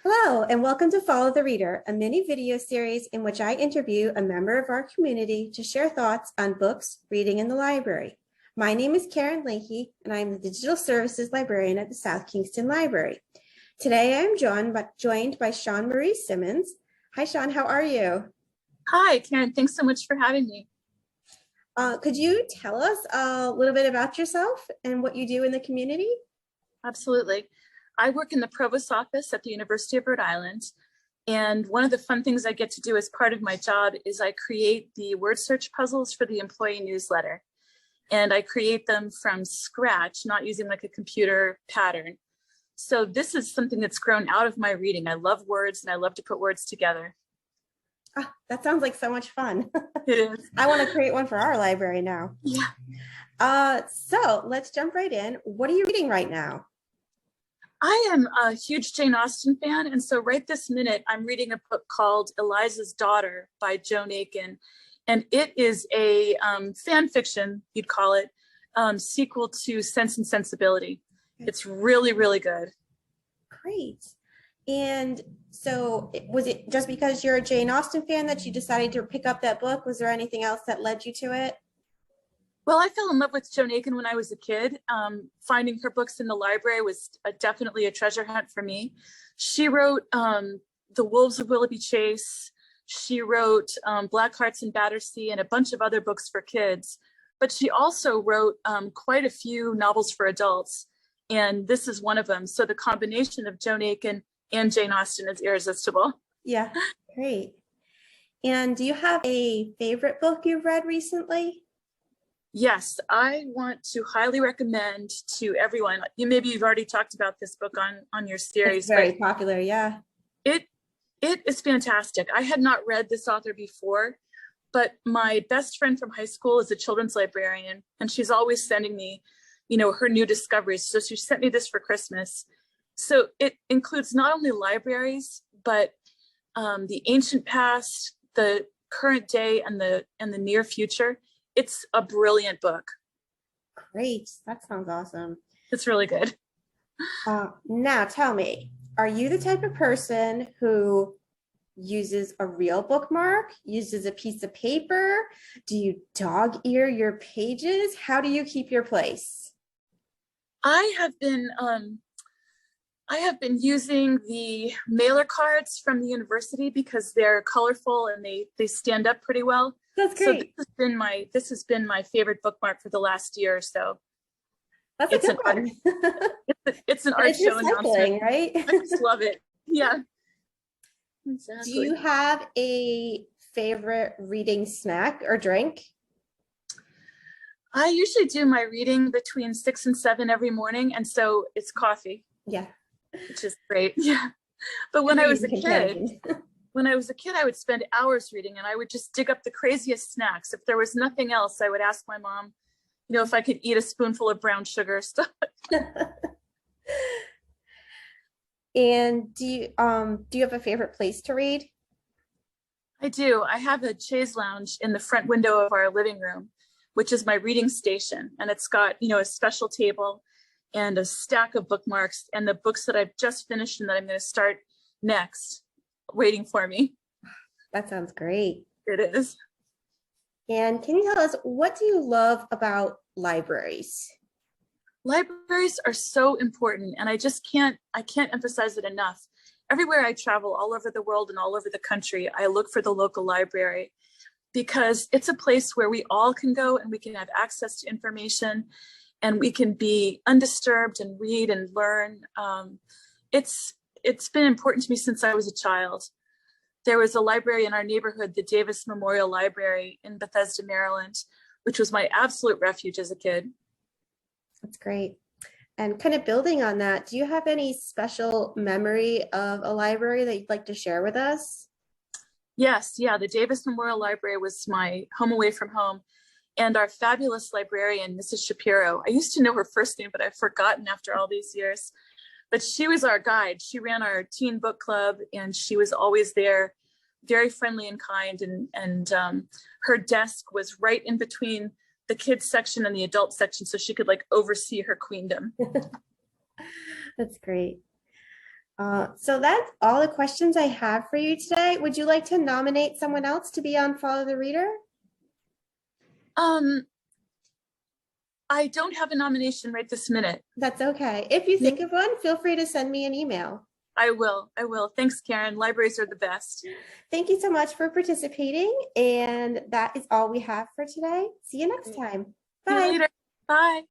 Hello, and welcome to Follow the Reader, a mini video series in which I interview a member of our community to share thoughts on books, reading in the library. My name is Karen Leahy, and I'm the Digital Services Librarian at the South Kingstown Library. Today, I am joined by Shawn Marie Simmons. Hi, Shawn, how are you? Hi, Karen. Thanks so much for having me. Could you tell us a little bit about yourself and what you do in the community? Absolutely. I work in the Provost office at the University of Rhode Island. And one of the fun things I get to do as part of my job is I create the word search puzzles for the employee newsletter. And I create them from scratch, not using like a computer pattern. So this is something that's grown out of my reading. I love words and I love to put words together. Oh, that sounds like so much fun. It is. I want to create one for our library now. Yeah. So let's jump right in. What are you reading right now? I am a huge Jane Austen fan, and so right this minute, I'm reading a book called Eliza's Daughter by Joan Aiken, and it is a fan fiction, you'd call it, sequel to Sense and Sensibility. It's really, really good. Great. And so was it just because you're a Jane Austen fan that you decided to pick up that book? Was there anything else that led you to it? Well, I fell in love with Joan Aiken when I was a kid. Finding her books in the library was definitely a treasure hunt for me. She wrote The Wolves of Willoughby Chase. She wrote Black Hearts in Battersea and a bunch of other books for kids. But she also wrote quite a few novels for adults. And this is one of them. So the combination of Joan Aiken and Jane Austen is irresistible. Yeah, great. And do you have a favorite book you've read recently? Yes, I want to highly recommend to everyone. Maybe you've already talked about this book on your series. It's very popular, yeah. It is fantastic. I had not read this author before, but my best friend from high school is a children's librarian, and she's always sending me, her new discoveries. So she sent me this for Christmas. So it includes not only libraries, but the ancient past, the current day, and the near future. It's a brilliant book. Great. That sounds awesome. It's really good. Now tell me, are you the type of person who uses a real bookmark, uses a piece of paper? Do you dog ear your pages? How do you keep your place? I have been using the mailer cards from the university because they're colorful and they stand up pretty well. That's great. So this has been my favorite bookmark for the last year or so. That's a good one. It's an art show announcement, right? I just love it. Yeah. Exactly. Do you have a favorite reading snack or drink? I usually do my reading between 6 and 7 every morning, and so it's coffee. Yeah. Which is great. Yeah. But when I was a kid, I would spend hours reading, and I would just dig up the craziest snacks. If there was nothing else, I would ask my mom, if I could eat a spoonful of brown sugar stuff. And do you have a favorite place to read? I do. I have a chaise lounge in the front window of our living room, which is my reading station. And it's got, a special table and a stack of bookmarks and the books that I've just finished and that I'm going to start next waiting for me. That sounds great. It is. And can you tell us, what do you love about libraries? Libraries are so important, and I can't emphasize it enough. Everywhere I travel, all over the world and all over the country, I look for the local library because it's a place where we all can go and we can have access to information and we can be undisturbed and read and learn. It's been important to me since I was a child. There was a library in our neighborhood, the Davis Memorial Library in Bethesda, Maryland, which was my absolute refuge as a kid. That's great. And kind of building on that, do you have any special memory of a library that you'd like to share with us? Yes, yeah, the Davis Memorial Library was my home away from home. And our fabulous librarian, Mrs. Shapiro, I used to know her first name, but I've forgotten after all these years. But she was our guide. She ran our teen book club, and she was always there, very friendly and kind. And her desk was right in between the kids section and the adult section so she could like oversee her queendom. That's great. So that's all the questions I have for you today. Would you like to nominate someone else to be on Follow the Reader? I don't have a nomination right this minute. That's okay. If you think of one, feel free to send me an email. I will. Thanks, Karen. Libraries are the best. Thank you so much for participating. And that is all we have for today. See you next time. See you Bye. later. Bye.